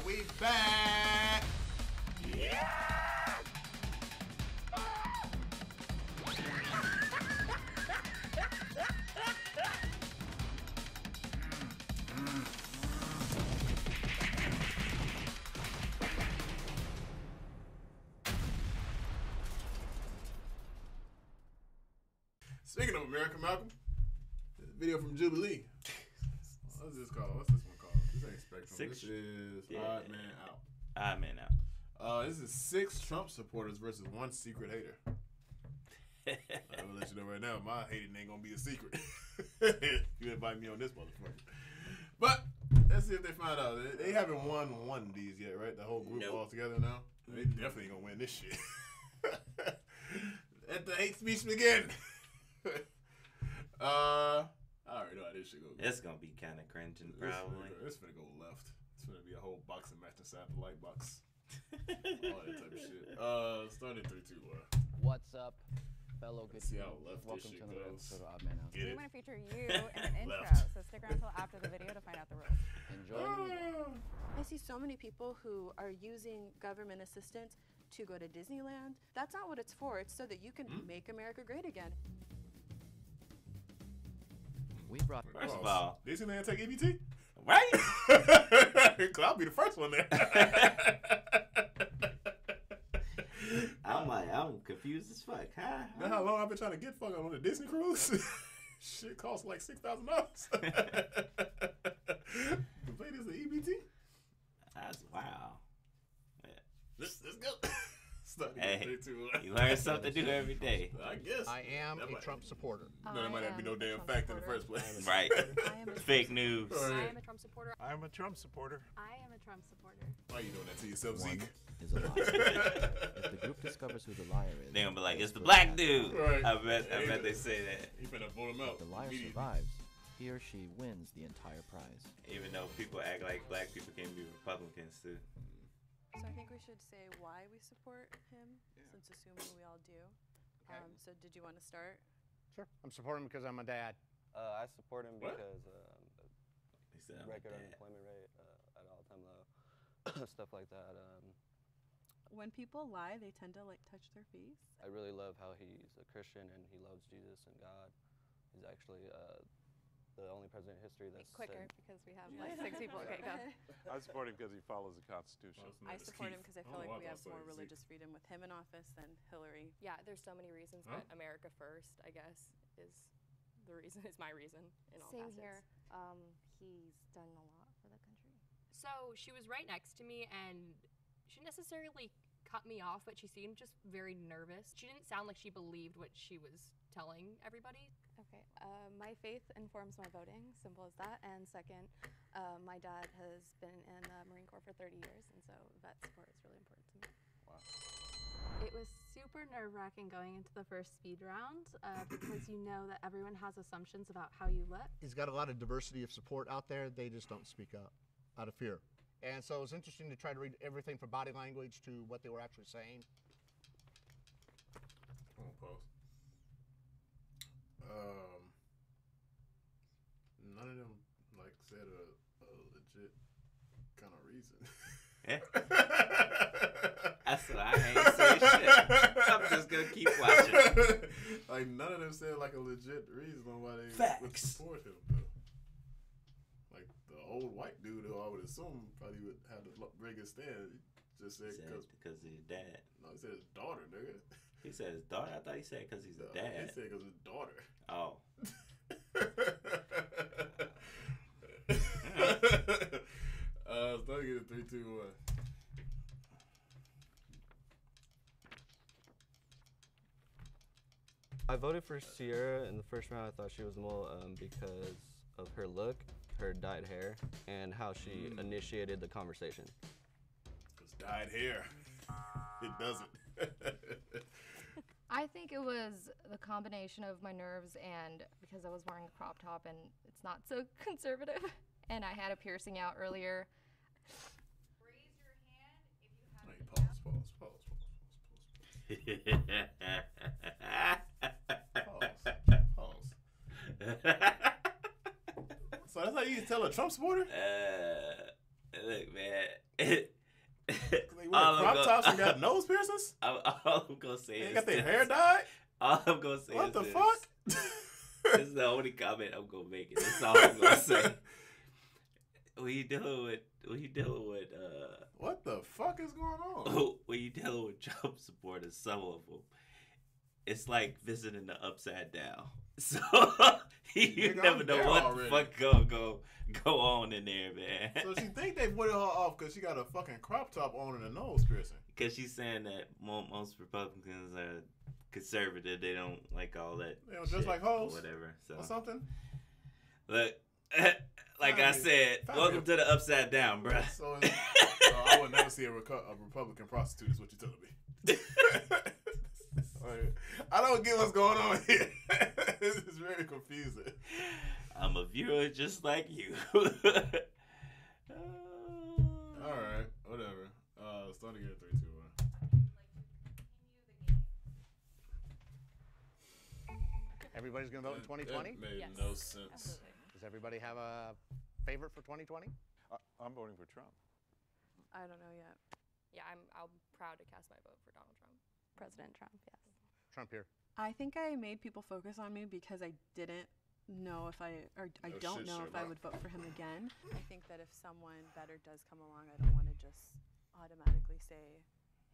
we back. Yeah. Speaking of America, Malcolm, video from Jubilee. What's this called? What's this one called? This ain't Spectrum. This is Odd Man Out. Odd Man Out. This is 6 Trump supporters versus 1 secret hater. I'm gonna let you know right now, my hating ain't gonna be a secret. You invite me on this motherfucker. But let's see if they find out. They haven't won one of these yet, right? The whole group all together now. They definitely gonna win this shit. Let the hate speech begin. I already know how this shit goes. It's gonna be kind of cringing, probably. It's finna go left. It's finna be a whole boxing match inside the light box. All that type of shit. Starting 3, 2, 1. What's up, fellow good See how left Welcome this shit to another goes. episode of Odd Man Out. We want to feature you in an intro, Left. so stick around until after the video to find out the rules. Enjoy. I see so many people who are using government assistance to go to Disneyland. That's not what it's for. It's so that you can make America great again. We brought First of all, Disneyland take EBT? right? Cause I'll be the first one there. I'm confused as fuck. Huh? You know how long I've been trying to get fucking on a Disney cruise? Shit costs like $6,000. To play this at EBT? That's wow. Yeah. Let's go. Hey, you learn something new every day. I guess. I am a Trump supporter. No, that might not be no damn fact in the first place. Right. I am a Fake news. I am a Trump supporter. I'm a Trump supporter. I am a Trump supporter. Why you doing that to yourself, one Zeke? is a liar. If the group discovers who the liar is, They're gonna be like, it's the group black has- dude. Right. I bet they say that. You better vote him If out. the liar immediately. survives, he or she wins the entire prize. Even though people act like black people can be Republicans too. So I think we should say why we support him, since assuming we all do. So did you want to start? Sure. I'm supporting him because I'm a dad. I support him What? because They said I'm record bad. unemployment rate at all-time low, stuff like that. When people lie, they tend to like touch their face. I really love how he's a Christian and he loves Jesus and God. He's actually the only president in history that's Quicker, said, because we have like 6 people. Okay, go. I support him because he follows the Constitution. I support him because I feel Oh, like wow, we have that's more so easy. religious freedom with him in office than Hillary. Yeah, there's so many reasons, Huh? but America first, I guess, is the reason. Is my reason in all Same facets. here. He's done a lot for the country. So she was right next to me, and she didn't necessarily cut me off, but she seemed just very nervous. She didn't sound like she believed what she was telling everybody. Okay. My faith informs my voting. Simple as that. And second, my dad has been in the Marine Corps for 30 years, and so vet support is really important to me. It was super nerve-wracking going into the first speed round because you know that everyone has assumptions about how you look. He's got a lot of diversity of support out there. They just don't speak up out of fear. And so it was interesting to try to read everything from body language to what they were actually saying. Come on, pause. None of them like said a legit kind of reason. That's why I ain't say shit. I'm just gonna keep watching. Like none of them said like a legit reason on why they would Facts. support him though. Like the old white dude who I would assume probably would have the biggest stand. He just said Because of his dad. no, he said his daughter, nigga. He said his daughter. I thought he said because he's a He dad. said because his daughter. Oh. Start getting 3, 2, 1. I voted for Sierra in the first round. I thought she was the mole because of her look, her dyed hair, and how she initiated the conversation. It's dyed hair. It doesn't. I think it was the combination of my nerves and because I was wearing a crop top and it's not so conservative, and I had a piercing out earlier. Raise your hand if you have Hey, pause. So that's how you tell a Trump supporter? Look, man. They wear crop tops and got nose piercings? All I'm gonna say They is got their this. hair dyed? All I'm gonna say What is the this. fuck? This is the only comment I'm gonna make. That's all I'm gonna say. When you dealing with what the fuck is going on? when you dealing with Trump supporters, some of them, it's like visiting the upside down. So you never know what the fuck go on in there, man. So she think they put her off because she got a fucking crop top on and a nose piercing. Because she's saying that most Republicans are conservative. They don't like all that. They don't just like hoes or whatever. So or something. Look, like I said, welcome to the upside down, bruh. So I would never see a Republican prostitute. Is what you're telling me. I don't get what's going on here. This is very confusing. I'm a viewer just like you. All right, whatever. Starting at 3, 2, 1. Everybody's going to vote in 2020? That made no sense. Absolutely. Does everybody have a favorite for 2020? I'm voting for Trump. I don't know yet. Yeah, I'm proud to cast my vote for Donald Trump. President Trump, yes. Trump here. I think I made people focus on me because I didn't know if I don't know if I would vote for him again. I think that if someone better does come along, I don't want to just automatically say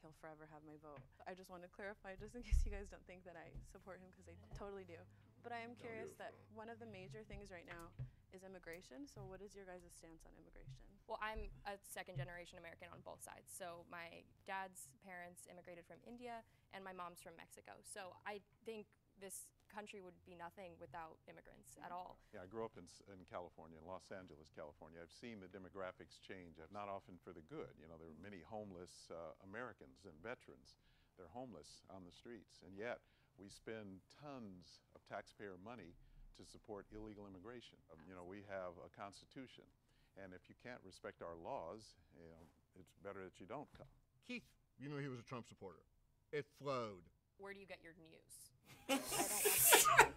he'll forever have my vote. I just want to clarify, just in case you guys don't think that I support him, because I totally do. But I am curious that one of the major things right now is immigration. So what is your guys' stance on immigration? Well, I'm a second-generation American on both sides. So my dad's parents immigrated from India, and my mom's from Mexico. So I think this country would be nothing without immigrants at all. Yeah, I grew up in California, in Los Angeles, California. I've seen the demographics change, not often for the good. You know, there are many homeless Americans and veterans. They're homeless on the streets, and yet we spend tons of taxpayer money to support illegal immigration. You know, we have a constitution, and if you can't respect our laws, you know, it's better that you don't come. Keith, you know he was a Trump supporter. It flowed. Where do you get your news?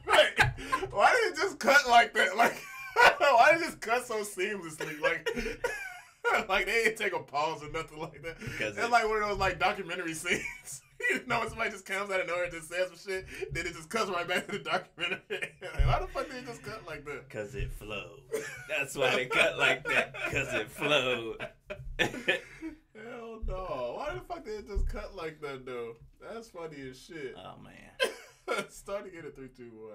Wait, why did it just cut like that? Like, why did it just cut so seamlessly? Like, like they didn't take a pause or nothing like that. It's like one of those like documentary scenes. You know, when somebody just comes out of nowhere and just says some shit, then it just cuts right back to the documentary. Like, why the fuck did it just cut like that? Because it flowed. That's why they cut like that. Because it flowed. Hell no. Why the fuck did it just cut like that, though? That's funny as shit. Oh, man. Starting at a 3, 2, 1.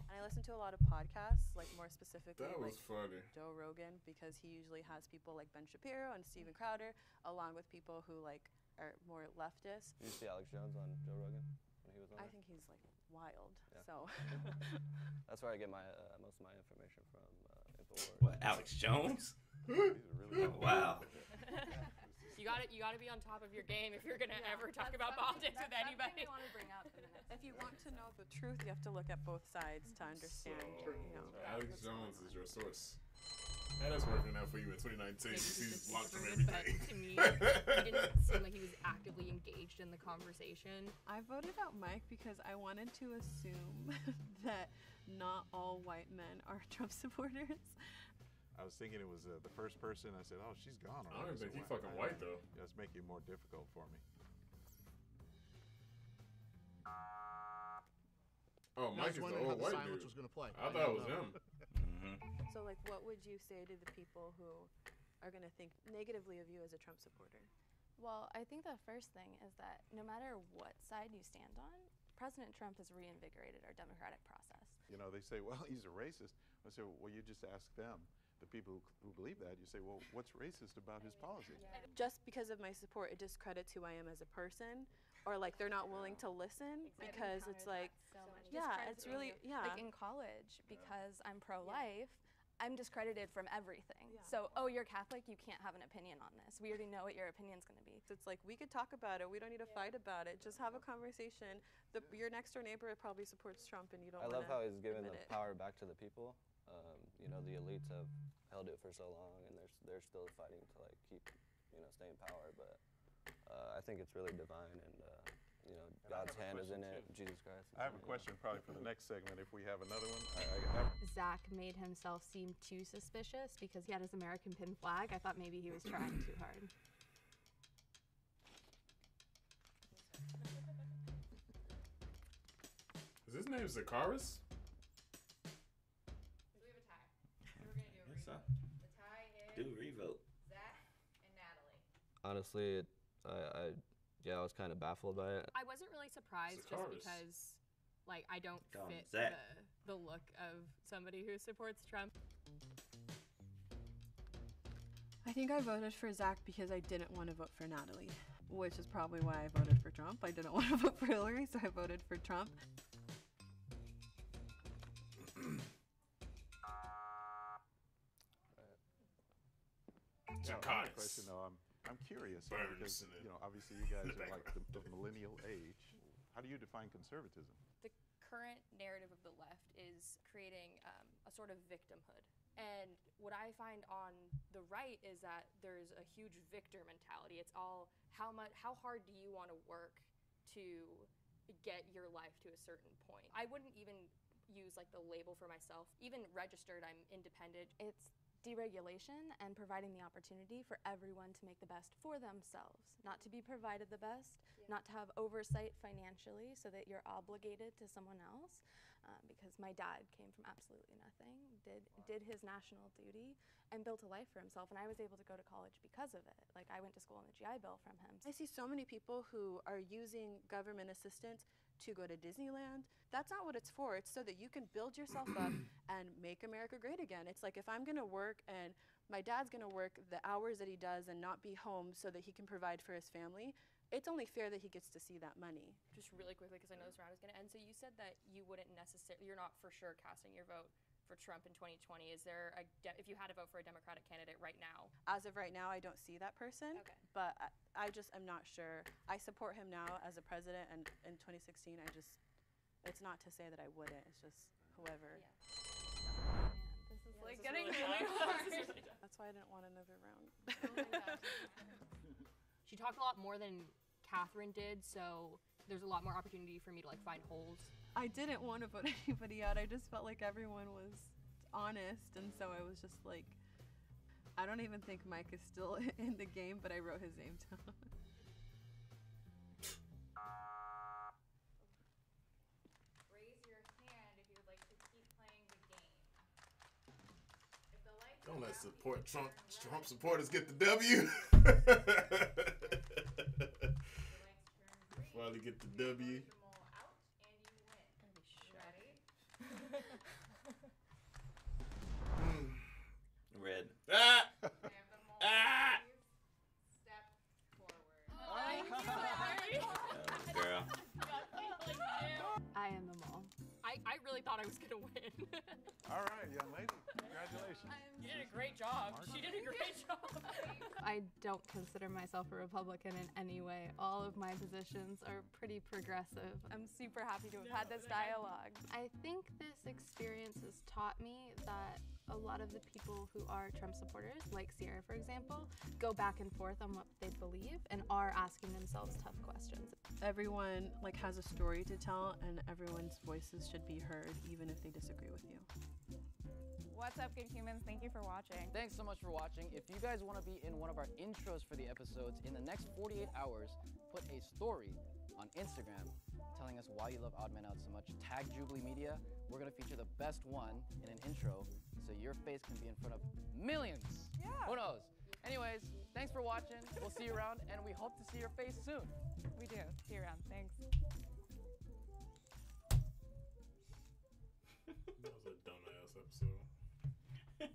I listen to a lot of podcasts, like more specifically That was like funny. Joe Rogan, because he usually has people like Ben Shapiro and Steven Crowder, along with people who like are more leftist. Did you see Alex Jones on Joe Rogan when he was on? I think he's like wild. Yeah. So that's where I get my most of my information from. Infowars. What, Alex Jones? Wow. You gotta be on top of your game if you're gonna ever talk about politics with anybody. I want to bring up in the next if you want to know the truth, you have to look at both sides to understand. You know, Alex Jones is your source. And that's working out for you in 2019. He's blocked from But everything. to me, he didn't seem like he was actively engaged in the conversation. I voted out Mike because I wanted to assume that not all white men are Trump supporters. I was thinking it was the first person. I said, "Oh, she's gone I don't already." think he's fucking white though. That's making it more difficult for me. Oh, Mike is the old white dude. Was gonna play. I thought it was him. So, like, what would you say to the people who are going to think negatively of you as a Trump supporter? Well, I think the first thing is that no matter what side you stand on, President Trump has reinvigorated our democratic process. You know, they say, "Well, he's a racist." I say, "Well, you just ask them." The people who believe that, you say, "Well, what's racist about his policy?" Just because of my support, it discredits who I am as a person, or like they're not willing to listen because it's like, So much. yeah, Discredits it's really, you. yeah. Like in college, because I'm pro-life, I'm discredited from everything. So, oh, you're Catholic, you can't have an opinion on this. We already know what your opinion's going to be. It's like, we could talk about it. We don't need to fight about it. Just have a conversation. Your next door neighbor probably supports Trump and you don't I want love how he's given the it. power back to the people. You know, the elites have held it for so long, and they're still fighting to like keep, you know, stay in power. But I think it's really divine, and you know, God's hand is in it. Jesus Christ. I have a question probably for the next segment if we have another one. Zach made himself seem too suspicious because he had his American pin flag. I thought maybe he was trying too hard. Is his name Zakaris? We have a tie. So we're gonna do a Yes, revote. sir. The tie is Do revote. Zach and Natalie. Honestly, I was kind of baffled by it. I wasn't really surprised just Zakaris. because, like, I don't Call him fit Zach. the look of somebody who supports Trump. I think I voted for Zach because I didn't want to vote for Natalie, which is probably why I voted for Trump. I didn't want to vote for Hillary, so I voted for Trump. Yeah, I have a question though. I'm curious because obviously you guys are like the millennial age. How do you define conservatism? The current narrative of the left is creating a sort of victimhood. And what I find on the right is that there's a huge victor mentality. It's all how hard do you want to work to get your life to a certain point. I wouldn't even use like the label for myself. Even registered, I'm independent. It's deregulation and providing the opportunity for everyone to make the best for themselves, not to be provided the best, not to have oversight financially so that you're obligated to someone else. Because my dad came from absolutely nothing, did his national duty, and built a life for himself. And I was able to go to college because of it. Like, I went to school on the GI Bill from him. I see so many people who are using government assistance to go to Disneyland. That's not what it's for. It's so that you can build yourself up and make America great again. It's like if I'm going to work and my dad's going to work the hours that he does and not be home so that he can provide for his family, it's only fair that he gets to see that money. Just really quickly, because I know this round is going to end. So you said that you wouldn't necessarily, you're not for sure casting your vote for Trump in 2020. Is there if you had to vote for a Democratic candidate right now? As of right now, I don't see that person, but I just am not sure. I support him now as a president, and in 2016, it's not to say that I wouldn't, it's just whoever. Man, this is like getting really hard. That's why I didn't want another round. She talked a lot more than Catherine did, so there's a lot more opportunity for me to like find holes. I didn't want to vote anybody out. I just felt like everyone was honest, and so I was just like, I don't even think Mike is still in the game, but I wrote his name down. Raise your hand if you would like to keep playing the game. If the lights Don't are let out, Trump supporters get the W. Finally get the W. out and you win. Ready? Red. Ah! Have the mole, Ah! please step forward. Oh, girl. I am the mole. I really thought I was gonna win. All right, young lady, congratulations. You did a great job. She did a great job. I don't consider myself a Republican in any way. All of my positions are pretty progressive. I'm super happy to have had this dialogue. I think this experience has taught me that a lot of the people who are Trump supporters, like Sierra for example, go back and forth on what they believe and are asking themselves tough questions. Everyone has a story to tell, and everyone's voices should be heard, even if they disagree with you. What's up, good humans? Thank you for watching. Thanks so much for watching. If you guys want to be in one of our intros for the episodes in the next 48 hours, put a story on Instagram telling us why you love Odd Man Out so much. Tag Jubilee Media. We're going to feature the best one in an intro so your face can be in front of millions. Yeah. Who knows? Anyways, thanks for watching. We'll see you around, and we hope to see your face soon. We do. See you around. Thanks. That was a dumbass episode. Just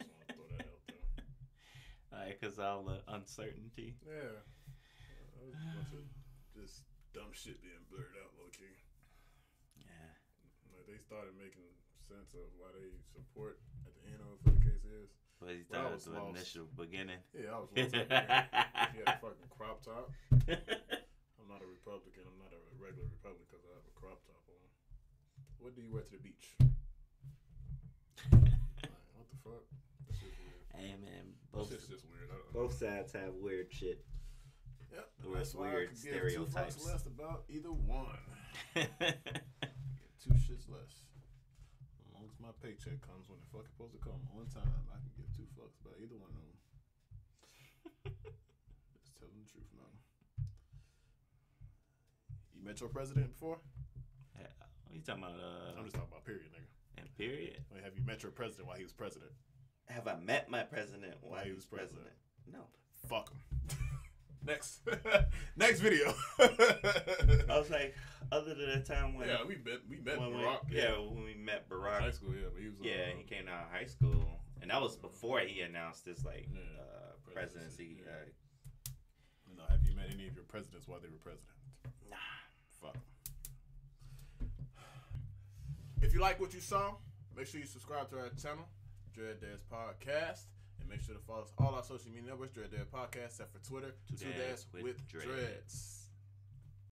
want to throw that out there. Alright, because all the uncertainty. Yeah. That was a bunch of just dumb shit being blurred out, low key. Yeah. Like, they started making sense of why they support at the end of what the case is. But he But I started was the lost. initial beginning. Yeah, I was lost. He had a fucking crop top. I'm not a Republican. I'm not a regular Republican because I have a crop top on. What do you wear to the beach? Like, what the fuck? That shit's weird. Hey man, That shit's just weird. I don't know. both sides have weird shit. Yep. Or That's why weird I could give 2 fucks stereotypes. less about either one. Get 2 shits less. As long as my paycheck comes when the fuck it's supposed to come on time, I can give 2 fucks about either one of them. Just telling the truth, man. You met your president before? What you talking about? I'm just talking about period, nigga. And period. Like, have you met your president while he was president? Have I met my president while he was president? No. Fuck him. Next. Next video. I was like, other than the time when we met Barack. When we met Barack. High school, but he was he came out of high school, and that was before he announced his presidency. Have you met any of your presidents while they were president? Nah. Fuck 'em. If you like what you saw, make sure you subscribe to our channel, Dread Dads Podcast. And make sure to follow us all our social media networks, Dread Dad Podcast, except for Twitter, 2 Dads with Dreads.